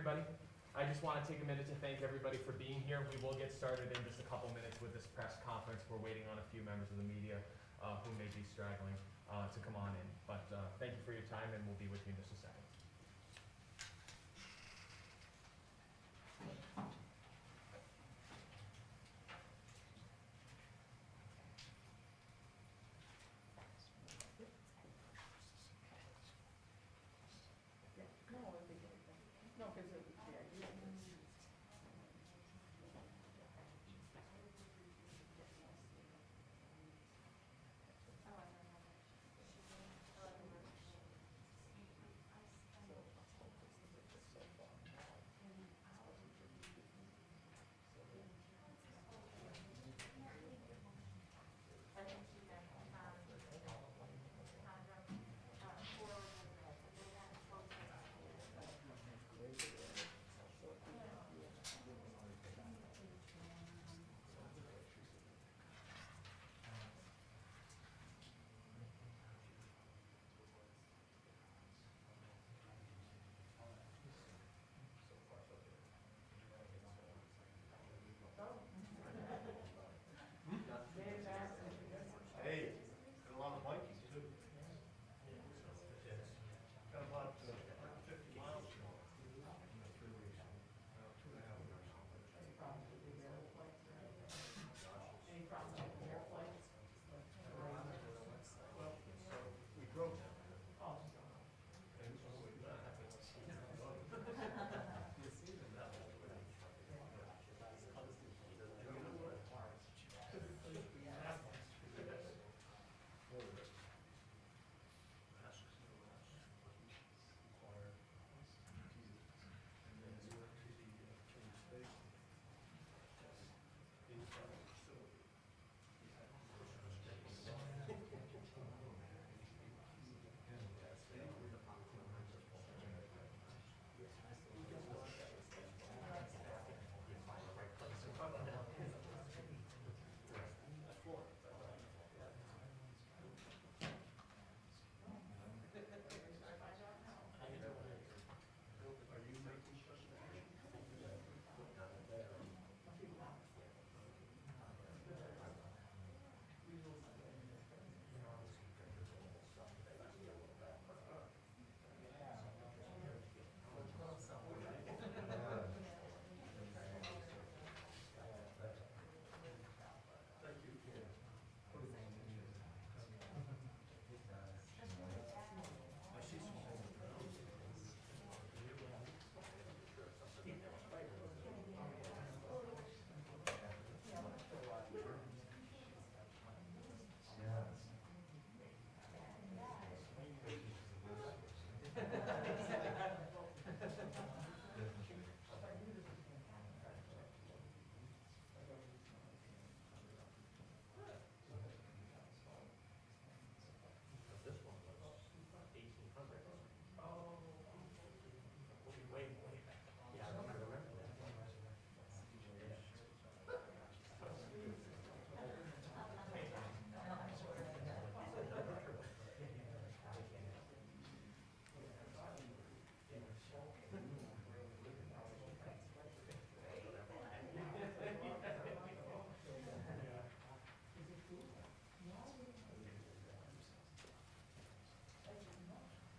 everybody. I just want to take a minute to thank everybody for being here. We will get started in just a couple minutes with this press conference. We're waiting on a few members of the media who may be straggling to come on in. But thank you for your time, and we'll be with you in just a second.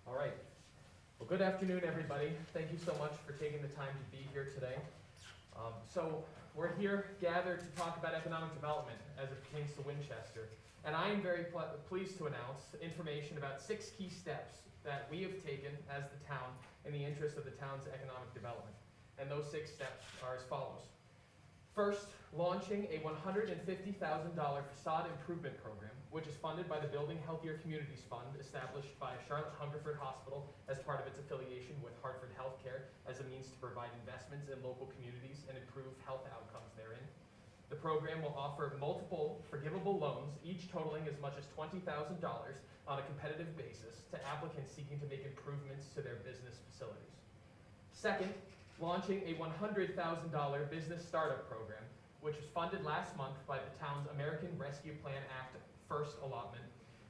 All right. Well, good afternoon, everybody. Thank you so much for taking the time to be here today. So we're here gathered to talk about economic development as it pertains to Winchester. And I am very pleased to announce information about 6 key steps that we have taken as the town in the interest of the town's economic development. And those 6 steps are as follows. First, launching a $150,000 facade improvement program, which is funded by the Building Healthier Communities Fund, established by Charlotte Hungerford Hospital as part of its affiliation with Hartford Healthcare as a means to provide investments in local communities and improve health outcomes therein. The program will offer multiple forgivable loans, each totaling as much as $20,000 on a competitive basis to applicants seeking to make improvements to their business facilities. Second, launching a $100,000 business startup program, which was funded last month by the town's American Rescue Plan Act first allotment.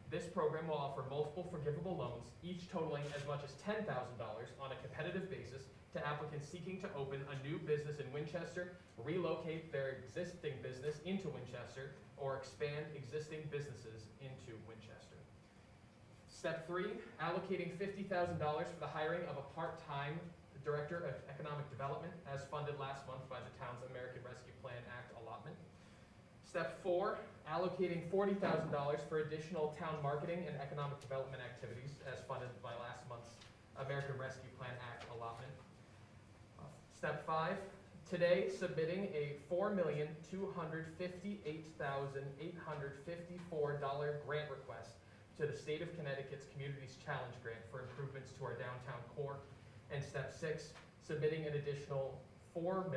This program will offer multiple forgivable loans, each totaling as much as $10,000 on a competitive basis to applicants seeking to open a new business in Winchester, relocate their existing business into Winchester, or expand existing businesses into Winchester. Step 3, allocating $50,000 for the hiring of a part-time Director of Economic Development, as funded last month by the town's American Rescue Plan Act allotment. Step 4, allocating $40,000 for additional town marketing and economic development activities, as funded by last month's American Rescue Plan Act allotment. Step 5, today submitting a $4,258,854 grant request to the State of Connecticut's Communities Challenge Grant for improvements to our downtown core. And step 6, submitting an additional $4,120,000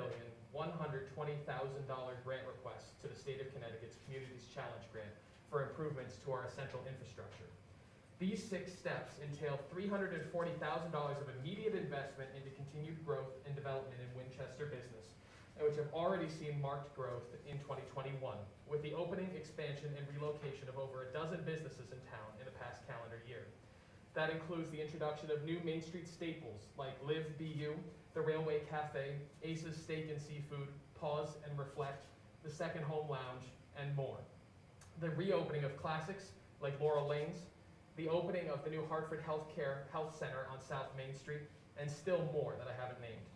grant request to the State of Connecticut's Communities Challenge Grant for improvements to our essential infrastructure. These 6 steps entail $340,000 of immediate investment into continued growth and development in Winchester business, and which have already seen marked growth in 2021, with the opening, expansion, and relocation of over a dozen businesses in town in the past calendar year. That includes the introduction of new Main Street staples like Live BU, the Railway Cafe, Ace's Steak and Seafood, Pause and Reflect, the Second Home Lounge, and more. The reopening of classics like Laurel Lanes, the opening of the new Hartford Health Center on South Main Street, and still more that I haven't named.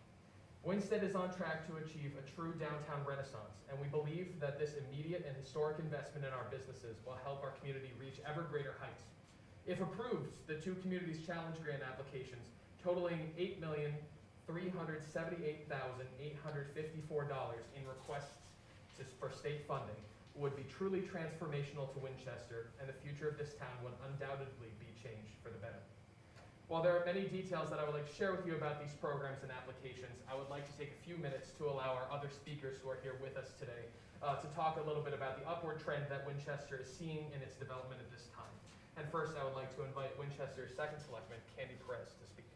Winstead is on track to achieve a true downtown renaissance, and we believe that this immediate and historic investment in our businesses will help our community reach ever greater heights. If approved, the 2 Communities Challenge Grant applications totaling $8,378,854 in requests for state funding would be truly transformational to Winchester, and the future of this town would undoubtedly be changed for the better. While there are many details that I would like to share with you about these programs and applications, I would like to take a few minutes to allow our other speakers who are here with us today to talk a little bit about the upward trend that Winchester is seeing in its development at this time. And first, I would like to invite Winchester's second selectman, Candy Perez, to speak.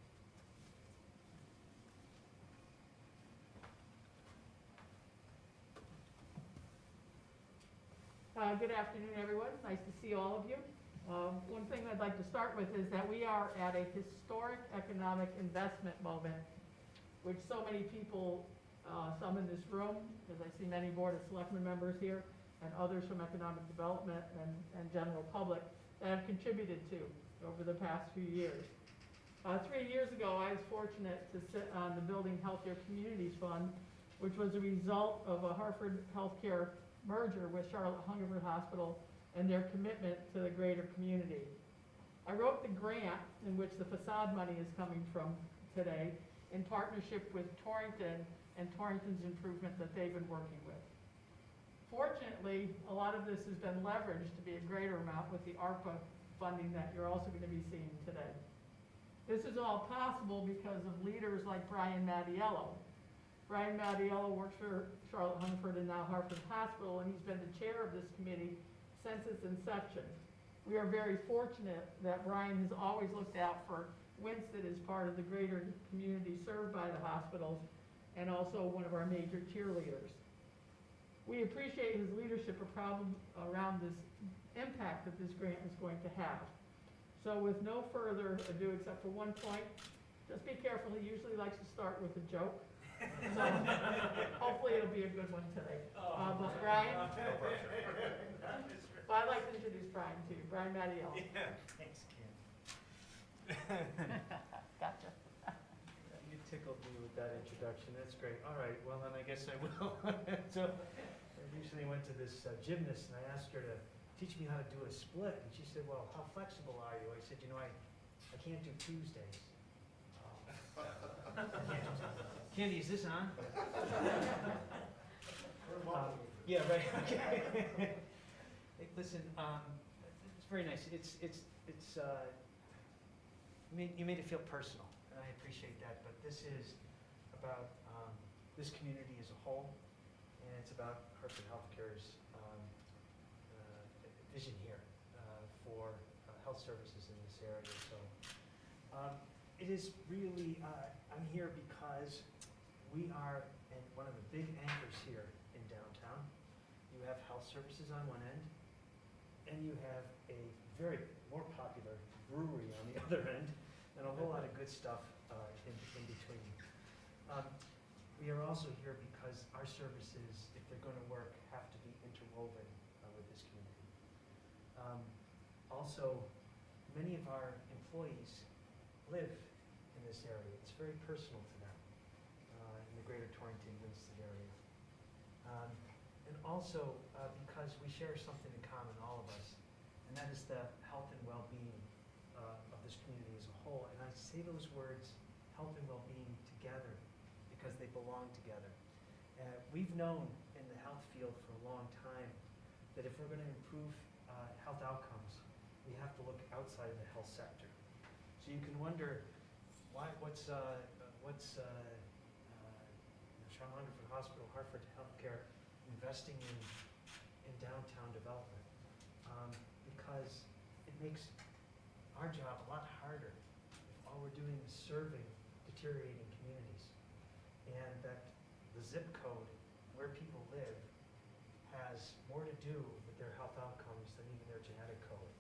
Good afternoon, everyone. Nice to see all of you. One thing I'd like to start with is that we are at a historic economic investment moment, which so many people, some in this room, as I see many Board of Selectmen members here, and others from economic development and general public, that have contributed to over the past few years. 3 years ago, I was fortunate to sit on the Building Healthier Communities Fund, which was a result of a Hartford Healthcare merger with Charlotte Hungerford Hospital and their commitment to the greater community. I wrote the grant in which the Facade money is coming from today in partnership with Torrington and Torrington's improvement that they've been working with. Fortunately, a lot of this has been leveraged to be a greater amount with the ARPA funding that you're also going to be seeing today. This is all possible because of leaders like Brian Mattiello. Brian Mattiello works for Charlotte Hungerford and now Hartford Hospital, and he's been the chair of this committee since its inception. We are very fortunate that Brian has always looked out for Winstead as part of the greater community served by the hospitals, and also one of our major cheerleaders. We appreciate his leadership around this impact that this grant is going to have. So with no further ado, except for one point, just be careful, he usually likes to start with a joke. So hopefully it'll be a good one today. But Brian, well, I'd like to introduce Brian to you, Brian Mattiello. Yeah, thanks, Kim. Gotcha. You tickled me with that introduction. That's great. All right, well then I guess I will. So I recently went to this gymnast and I asked her to teach me how to do a split, and she said, "Well, how flexible are you?" I said, "You know, I can't do Tuesdays." Candy, is this on? Yeah, right. Okay. Hey, listen, it's very nice. You made it feel personal, and I appreciate that. But this is about this community as a whole, and it's about Hartford Healthcare's vision here for health services in this area. So it is really, I'm here because we are at one of the big anchors here in downtown. You have health services on one end, and you have a very more popular brewery on the other end, and a whole lot of good stuff in between. We are also here because our services, if they're going to work, have to be interwoven with this community. Also, many of our employees live in this area. It's very personal to them in the greater Torrington, Winston area. And also because we share something in common, all of us, and that is the health and well-being of this community as a whole. And I say those words, health and well-being, together because they belong together. We've known in the health field for a long time that if we're going to improve health outcomes, we have to look outside of the health sector. So you can wonder, what's Charlotte Hungerford Hospital, Hartford Healthcare investing in downtown development? Because it makes our job a lot harder if all we're doing is serving deteriorating communities, and that the zip code where people live has more to do with their health outcomes than even their genetic code.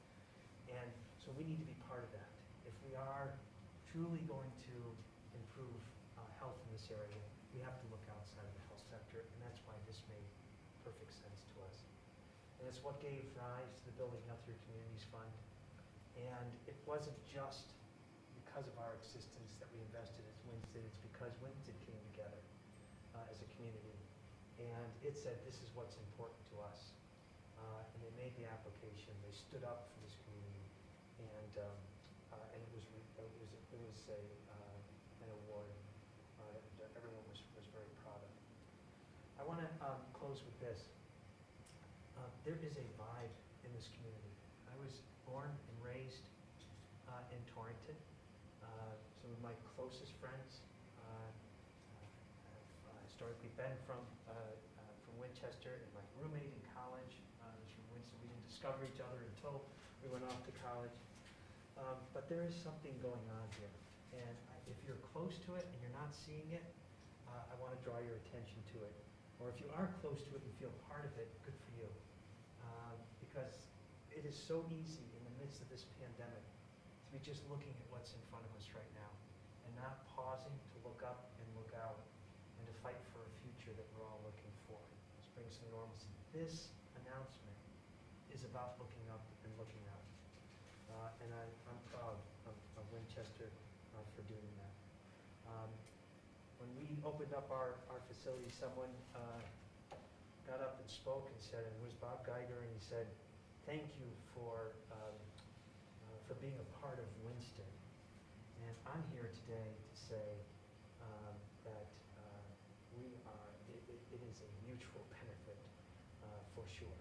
And so we need to be part of that. If we are truly going to improve health in this area, we have to look outside of the health sector, and that's why this made perfect sense to us. And it's what gave rise to the Building Healthier Communities Fund. And it wasn't just because of our existence that we invested as Winston, it's because Winston came together as a community. And it said, this is what's important to us. And they made the application, they stood up for this community, and it was an award that everyone was very proud of. I want to close with this. There is a vibe in this community. I was born and raised in Torrington. Some of my closest friends have historically been from Winchester, and my roommate in college was from Winston. We didn't discover each other until we went off to college. But there is something going on here. And if you're close to it and you're not seeing it, I want to draw your attention to it. Or if you are close to it and feel part of it, good for you. Because it is so easy in the midst of this pandemic to be just looking at what's in front of us right now and not pausing to look up and look out and to fight for a future that we're all looking for. Let's bring some normalcy. This announcement is about looking up and looking out. And I'm proud of Winchester for doing that. When we opened up our facility, someone got up and spoke and said, and it was Bob Geiger, and he said, thank you for being a part of Winston. And I'm here today to say that it is a mutual benefit for sure.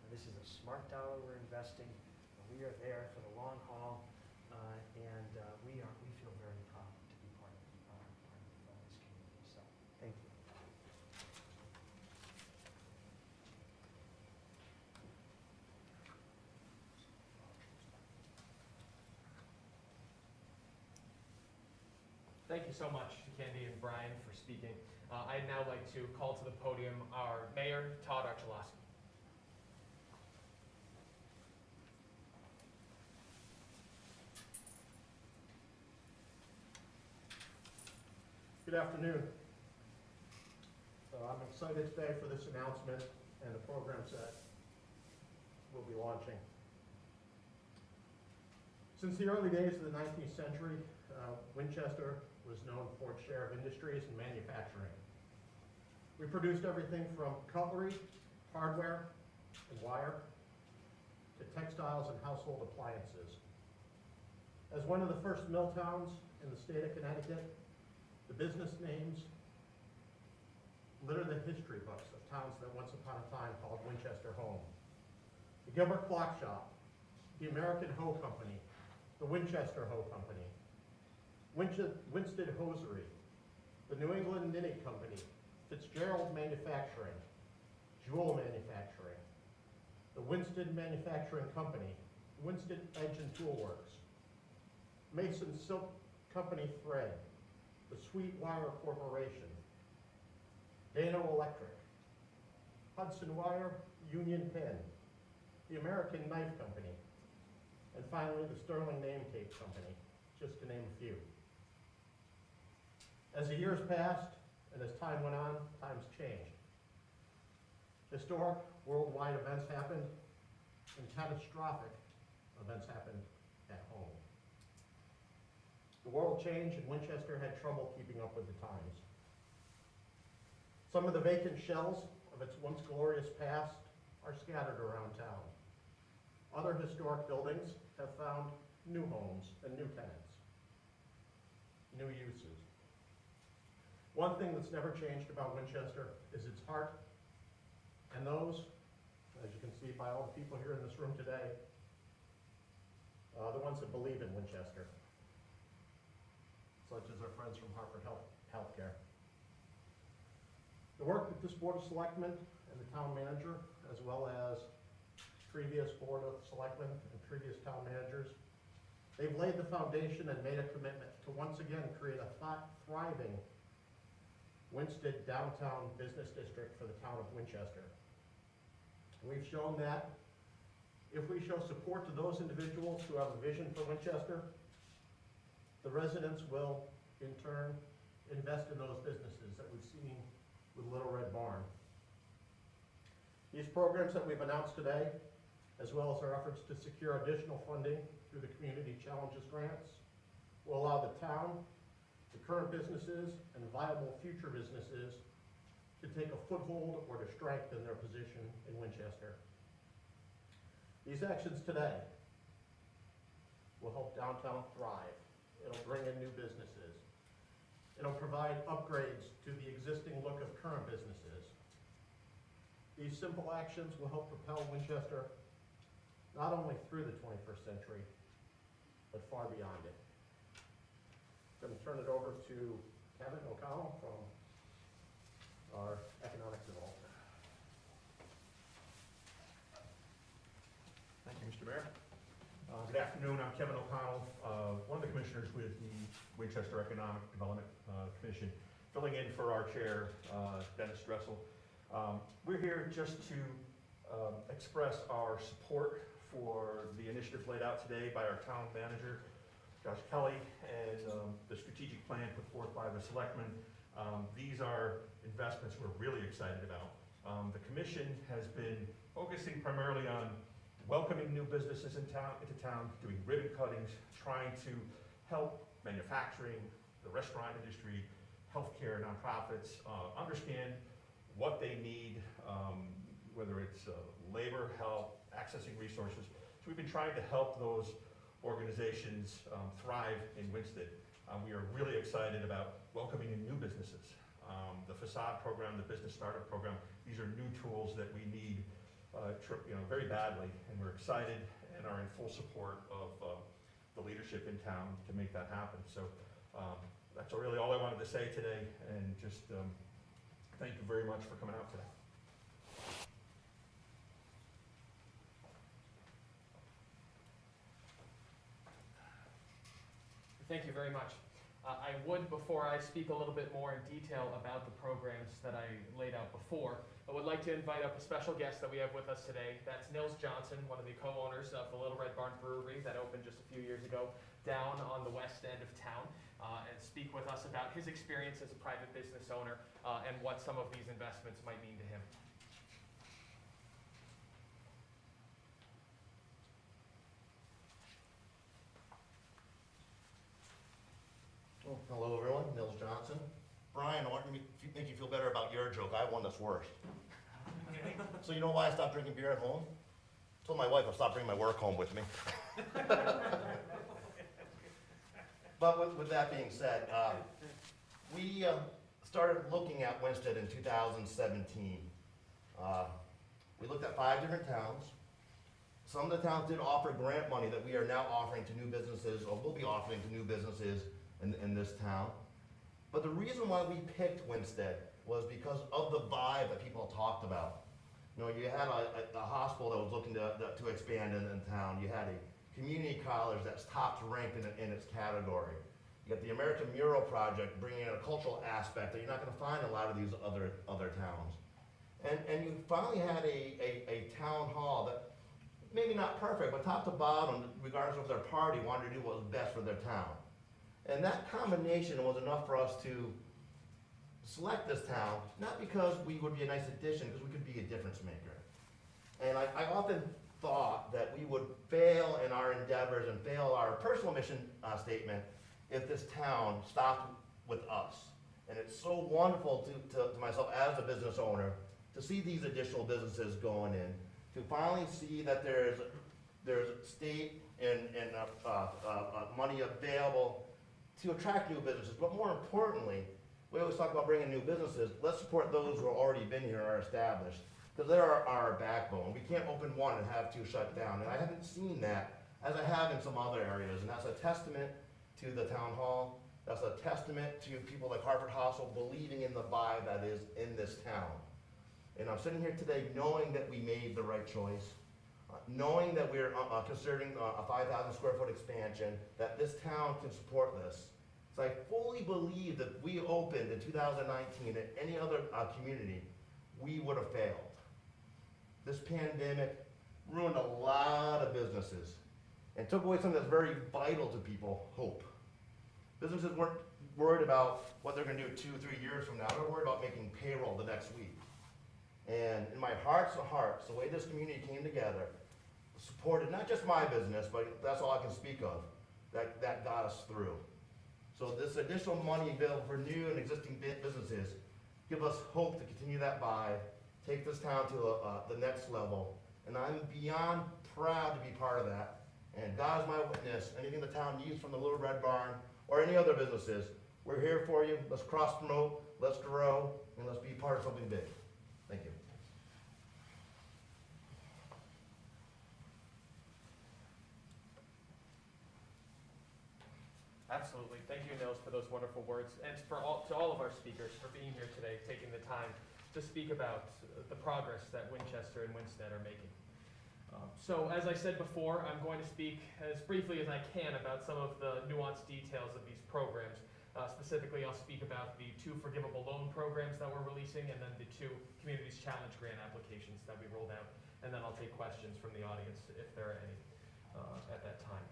This is a smart dollar we're investing. We are there for the long haul, and we feel very proud to be part of this community. So, thank you. Thank you so much, Candy and Brian, for speaking. I'd now like to call to the podium our mayor, Todd Archelaus. Good afternoon. I'm excited today for this announcement and the programs that we'll be launching. Since the early days of the 19th century, Winchester was known for its share of industries and manufacturing. We produced everything from cutlery, hardware, and wire, to textiles and household appliances. As one of the first mill towns in the state of Connecticut, the business names litter the history books of towns that once upon a time called Winchester home. The Gilbert Clock Shop, the American Hoe Company, the Winchester Hoe Company, Winston Hosiery, the New England Knitting Company, Fitzgerald Manufacturing, Jewel Manufacturing, the Winston Manufacturing Company, Winston Edge and Tool Works, Mason Silk Company Thread, the Sweetwire Corporation, Dano Electric, Hudson Wire, Union Pen, the American Knife Company, and finally the Sterling Name Tape Company, just to name a few. As the years passed and as time went on, times changed. Historic worldwide events happened and catastrophic events happened at home. The world changed and Winchester had trouble keeping up with the times. Some of the vacant shells of its once glorious past are scattered around town. Other historic buildings have found new homes and new tenants, new uses. One thing that's never changed about Winchester is its heart, and those, as you can see by all the people here in this room today, the ones that believe in Winchester, such as our friends from Hartford Healthcare. The work that this Board of Selectmen and the town manager, as well as previous Board of Selectmen and previous town managers, they've laid the foundation and made a commitment to once again create a thriving Winstead downtown business district for the town of Winchester. We've shown that if we show support to those individuals who have a vision for Winchester, the residents will, in turn, invest in those businesses that we've seen with Little Red Barn. These programs that we've announced today, as well as our efforts to secure additional funding through the Community Challenges grants, will allow the town, the current businesses, and viable future businesses to take a foothold or to strengthen their position in Winchester. These actions today will help downtown thrive. It'll bring in new businesses. It'll provide upgrades to the existing look of current businesses. These simple actions will help propel Winchester not only through the 21st century, but far beyond it. I'm going to turn it over to Kevin O'Connell from our Economic Development. Thank you, Mr. Mayor. Good afternoon, I'm Kevin O'Connell, one of the commissioners with the Winchester Economic Development Commission, filling in for our chair, Dennis Dressel. We're here just to express our support for the initiatives laid out today by our town manager, Josh Kelly, and the strategic plan put forth by the selectmen. These are investments we're really excited about. The commission has been focusing primarily on welcoming new businesses into town, doing ribbon cuttings, trying to help manufacturing, the restaurant industry, healthcare, nonprofits, understand what they need, whether it's labor, help, accessing resources. So we've been trying to help those organizations thrive in Winstead. We are really excited about welcoming in new businesses. The Facade program, the business startup program, these are new tools that we need very badly, and we're excited and are in full support of the leadership in town to make that happen. So that's really all I wanted to say today, and just thank you very much for coming out today. Thank you very much. I would, before I speak a little bit more in detail about the programs that I laid out before, I would like to invite up a special guest that we have with us today. That's Nils Johnson, one of the co-owners of the Little Red Barn Brewery that opened just a few years ago down on the west end of town, and speak with us about his experience as a private business owner and what some of these investments might mean to him. Well, hello everyone, Nils Johnson. Brian, I want to make you feel better about your joke. I have one that's worse. So you know why I stopped drinking beer at home? I told my wife I'll stop bringing my work home with me. But with that being said, we started looking at Winstead in 2017. We looked at 5 different towns. Some of the towns did offer grant money that we are now offering to new businesses, or will be offering to new businesses in this town. But the reason why we picked Winstead was because of the vibe that people talked about. You know, you had a hospital that was looking to expand in town. You had a community college that's top ranked in its category. You got the American Mural Project bringing in a cultural aspect that you're not going to find in a lot of these other towns. And you finally had a town hall that, maybe not perfect, but top to bottom, regardless of their party, wanted to do what was best for their town. And that combination was enough for us to select this town, not because we would be a nice addition, because we could be a difference maker. And I often thought that we would fail in our endeavors and fail our personal mission statement if this town stopped with us. And it's so wonderful to myself as a business owner to see these additional businesses going in, to finally see that there's state and money available to attract new businesses. But more importantly, we always talk about bringing new businesses. Let's support those who have already been here and are established, because they're our backbone. We can't open one and have two shut down. And I haven't seen that as I have in some other areas. And that's a testament to the town hall. That's a testament to people like Hartford Hospital believing in the vibe that is in this town. And I'm sitting here today knowing that we made the right choice, knowing that we're considering a 5,000 square foot expansion, that this town can support this. So I fully believe that we opened in 2019 in any other community, we would have failed. This pandemic ruined a lot of businesses and took away something that's very vital to people, hope. Businesses weren't worried about what they're gonna do 2 or 3 years from now. They're worried about making payroll the next week. And in my heart's of hearts, the way this community came together, supported not just my business, but that's all I can speak of, that got us through. So this additional money available for new and existing businesses give us hope to continue that vibe, take this town to the next level. And I'm beyond proud to be part of that. And God is my witness, anything the town needs from the Little Red Barn or any other businesses, we're here for you. Let's cross promote, let's grow, and let's be part of something big. Thank you. Absolutely. Thank you, Nils, for those wonderful words, and to all of our speakers for being here today, taking the time to speak about the progress that Winchester and Winstead are making. So as I said before, I'm going to speak as briefly as I can about some of the nuanced details of these programs. Specifically, I'll speak about the 2 forgivable loan programs that we're releasing, and then the 2 Communities Challenge grant applications that we rolled out, and then I'll take questions from the audience if there are any at that time.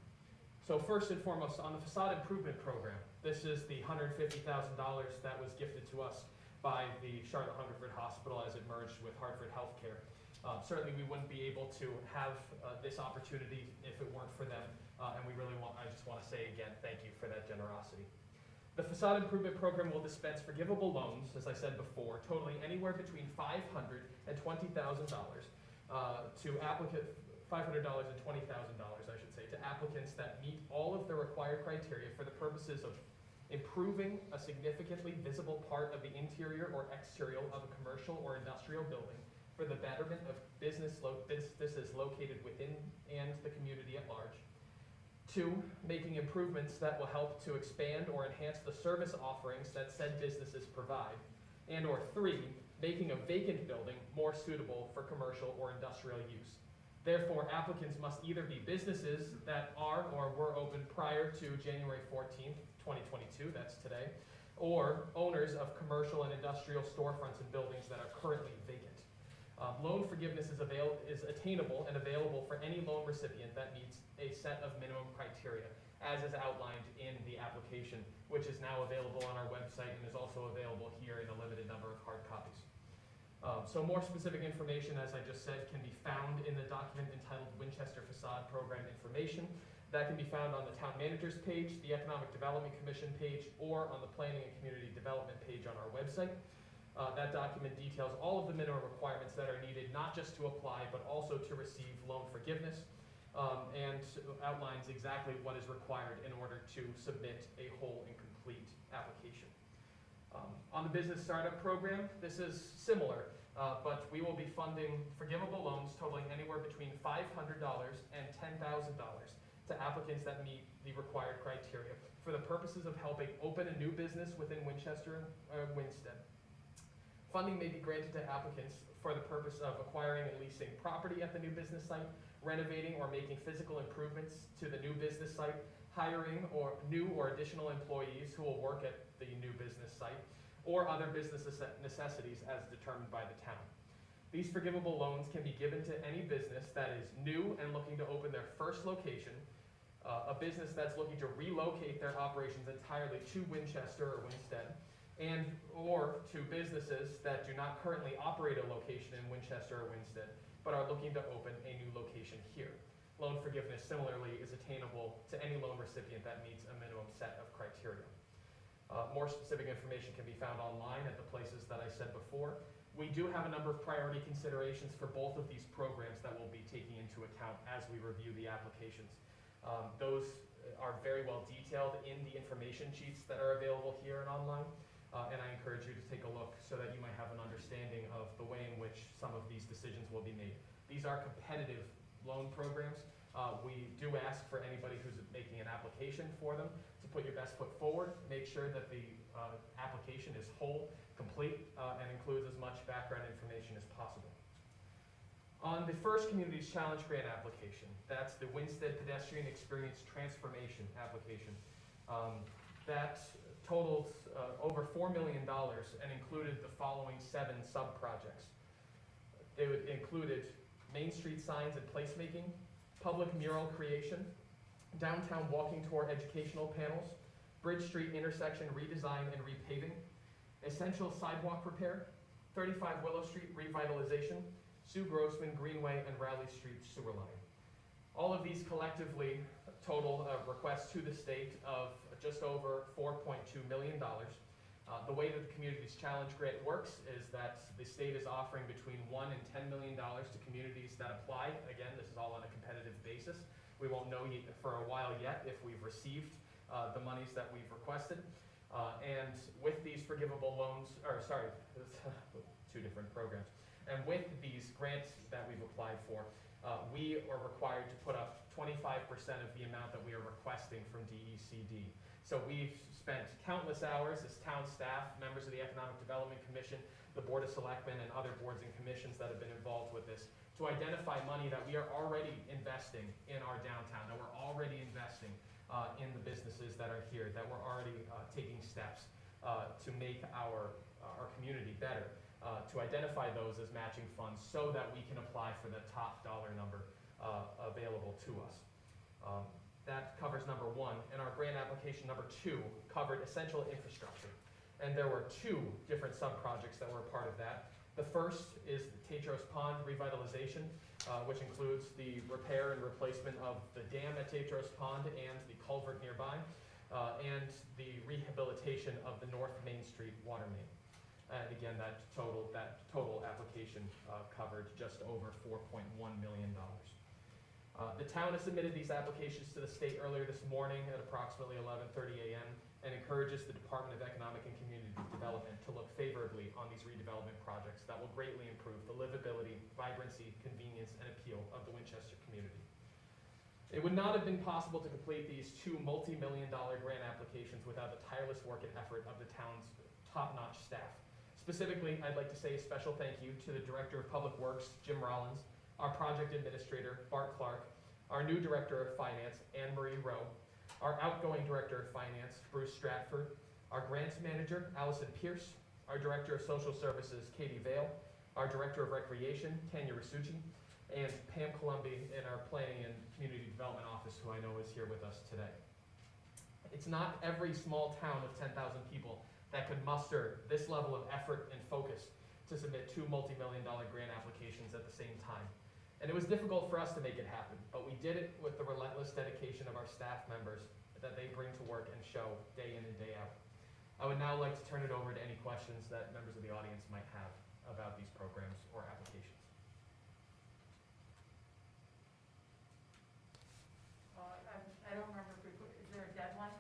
So first and foremost, on the Facade Improvement Program, this is the $150,000 that was gifted to us by the Charlotte Hungerford Hospital as it merged with Hartford Healthcare. Certainly we wouldn't be able to have this opportunity if it weren't for them, and I just want to say again, thank you for that generosity. The Facade Improvement Program will dispense forgivable loans, as I said before, totaling anywhere between $500 and $20,000 to applicants. $500 and $20,000, I should say, to applicants that meet all of the required criteria for the purposes of improving a significantly visible part of the interior or exterior of a commercial or industrial building for the betterment of businesses located within and the community at large. 2, making improvements that will help to expand or enhance the service offerings that said businesses provide. And or 3, making a vacant building more suitable for commercial or industrial use. Therefore, applicants must either be businesses that are or were open prior to January 14th, 2022, that's today, or owners of commercial and industrial storefronts and buildings that are currently vacant. Loan forgiveness is attainable and available for any loan recipient that meets a set of minimum criteria, as is outlined in the application, which is now available on our website and is also available here in a limited number of hard copies. So more specific information, as I just said, can be found in the document entitled Winchester Facade Program Information. That can be found on the Town Manager's page, the Economic Development Commission page, or on the Planning and Community Development page on our website. That document details all of the minimum requirements that are needed, not just to apply, but also to receive loan forgiveness, and outlines exactly what is required in order to submit a whole and complete application. On the Business Startup Program, this is similar, but we will be funding forgivable loans totaling anywhere between $500 and $10,000 to applicants that meet the required criteria for the purposes of helping open a new business within Winchester and Winstead. Funding may be granted to applicants for the purpose of acquiring and leasing property at the new business site, renovating or making physical improvements to the new business site, hiring or new or additional employees who will work at the new business site, or other business necessities as determined by the town. These forgivable loans can be given to any business that is new and looking to open their first location, a business that's looking to relocate their operations entirely to Winchester or Winstead, and or to businesses that do not currently operate a location in Winchester or Winstead, but are looking to open a new location here. Loan forgiveness similarly is attainable to any loan recipient that meets a minimum set of criteria. More specific information can be found online at the places that I said before. We do have a number of priority considerations for both of these programs that we'll be taking into account as we review the applications. Those are very well detailed in the information sheets that are available here and online, and I encourage you to take a look so that you might have an understanding of the way in which some of these decisions will be made. These are competitive loan programs. We do ask for anybody who's making an application for them to put your best foot forward, make sure that the application is whole, complete, and includes as much background information as possible. On the first Communities Challenge Grant application, that's the Winstead Pedestrian Experience Transformation application. That totaled over $4 million and included the following 7 sub-projects. They included Main Street signs and placemaking, public mural creation, downtown walking tour educational panels, Bridge Street intersection redesign and repaving, essential sidewalk repair, 35 Willow Street revitalization, Sue Grossman Greenway and Raleigh Street sewer line. All of these collectively total requests to the state of just over $4.2 million. The way that the Communities Challenge Grant works is that the state is offering between $1 and $10 million to communities that apply. Again, this is all on a competitive basis. We won't know for a while yet if we've received the monies that we've requested. And with these forgivable loans, or sorry, 2 different programs. And with these grants that we've applied for, we are required to put up 25% of the amount that we are requesting from DECD. So we've spent countless hours as town staff, members of the Economic Development Commission, the Board of Selectmen, and other boards and commissions that have been involved with this to identify money that we are already investing in our downtown, that we're already investing in the businesses that are here, that we're already taking steps to make our community better, to identify those as matching funds so that we can apply for the top dollar number available to us. That covers number 1, and our grant application number 2 covered essential infrastructure. And there were 2 different sub-projects that were a part of that. The first is the Tedros Pond revitalization, which includes the repair and replacement of the dam at Tedros Pond and the culvert nearby, and the rehabilitation of the North Main Street water main. And again, that total application covered just over $4.1 million. The town has submitted these applications to the state earlier this morning at approximately 11:30 a.m. and encourages the Department of Economic and Community Development to look favorably on these redevelopment projects that will greatly improve the livability, vibrancy, convenience, and appeal of the Winchester community. It would not have been possible to complete these 2 multi-million-dollar grant applications without the tireless work and effort of the town's top-notch staff. Specifically, I'd like to say a special thank you to the Director of Public Works, Jim Rollins, our Project Administrator, Bart Clark, our new Director of Finance, Anne Marie Rowe, our outgoing Director of Finance, Bruce Stratford, our Grants Manager, Allison Pierce, our Director of Social Services, Katie Vale, our Director of Recreation, Tanya Rasucci, and Pam Columbi in our Planning and Community Development Office, who I know is here with us today. It's not every small town of 10,000 people that could muster this level of effort and focus to submit 2 multi-million-dollar grant applications at the same time. And it was difficult for us to make it happen, but we did it with the relentless dedication of our staff members that they bring to work and show day in and day out. I would now like to turn it over to any questions that members of the audience might have about these programs or applications. I don't remember if we put, is there a deadline?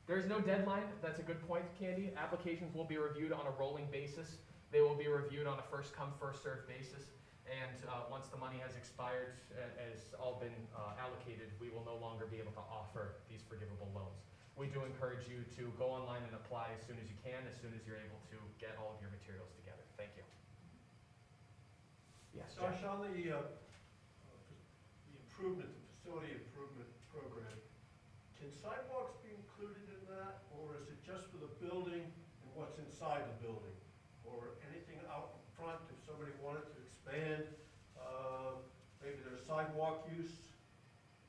There is no deadline. That's a good point, Candy. Applications will be reviewed on a rolling basis. They will be reviewed on a first-come, first-served basis. And once the money has expired, has all been allocated, we will no longer be able to offer these forgivable loans. We do encourage you to go online and apply as soon as you can, as soon as you're able to get all of your materials together. Thank you. Yes, Jeff? Josh, on the improvement, the facility improvement program, can sidewalks be included in that, or is it just for the building and what's inside the building? Or anything out in front, if somebody wanted to expand, maybe their sidewalk use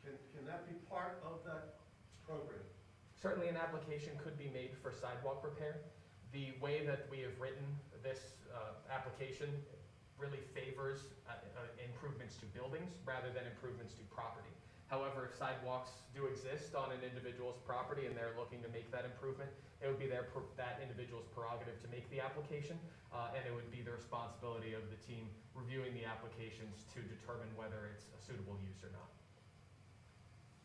Can that be part of that program? Certainly an application could be made for sidewalk repair. The way that we have written this application really favors improvements to buildings rather than improvements to property. However, if sidewalks do exist on an individual's property and they're looking to make that improvement, it would be that individual's prerogative to make the application, and it would be the responsibility of the team reviewing the applications to determine whether it's a suitable use or not.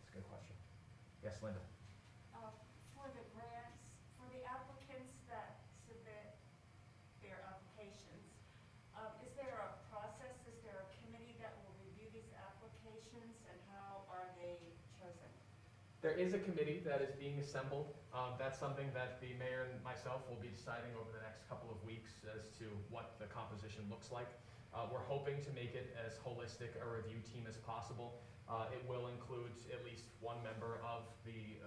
That's a good question. Yes, Linda? For the grants, for the applicants that submit their applications, is there a process, is there a committee that will review these applications, and how are they chosen? There is a committee that is being assembled. That's something that the mayor and myself will be deciding over the next couple of weeks as to what the composition looks like. We're hoping to make it as holistic a review team as possible. It will include at least one member of the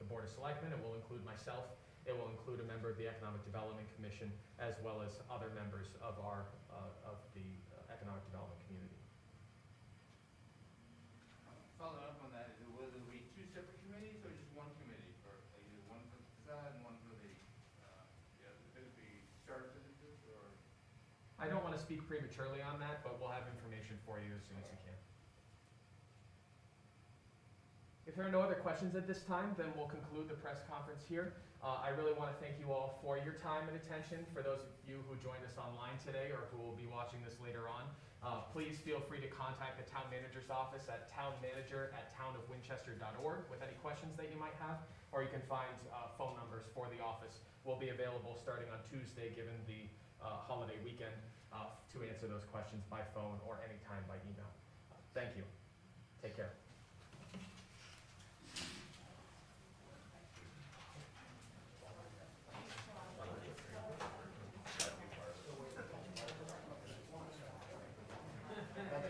Board of Selectmen. It will include myself. It will include a member of the Economic Development Commission, as well as other members of the economic development community. Following up on that, will there be two separate committees or just one committee? Or either one for the facade and one for the start businesses, or? I don't want to speak prematurely on that, but we'll have information for you as soon as we can. If there are no other questions at this time, then we'll conclude the press conference here. I really want to thank you all for your time and attention. For those of you who joined us online today or who will be watching this later on, please feel free to contact the town manager's office at townmanager@townofwinchester.org with any questions that you might have, or you can find phone numbers for the office. Will be available starting on Tuesday, given the holiday weekend, to answer those questions by phone or anytime by email. Thank you. Take care.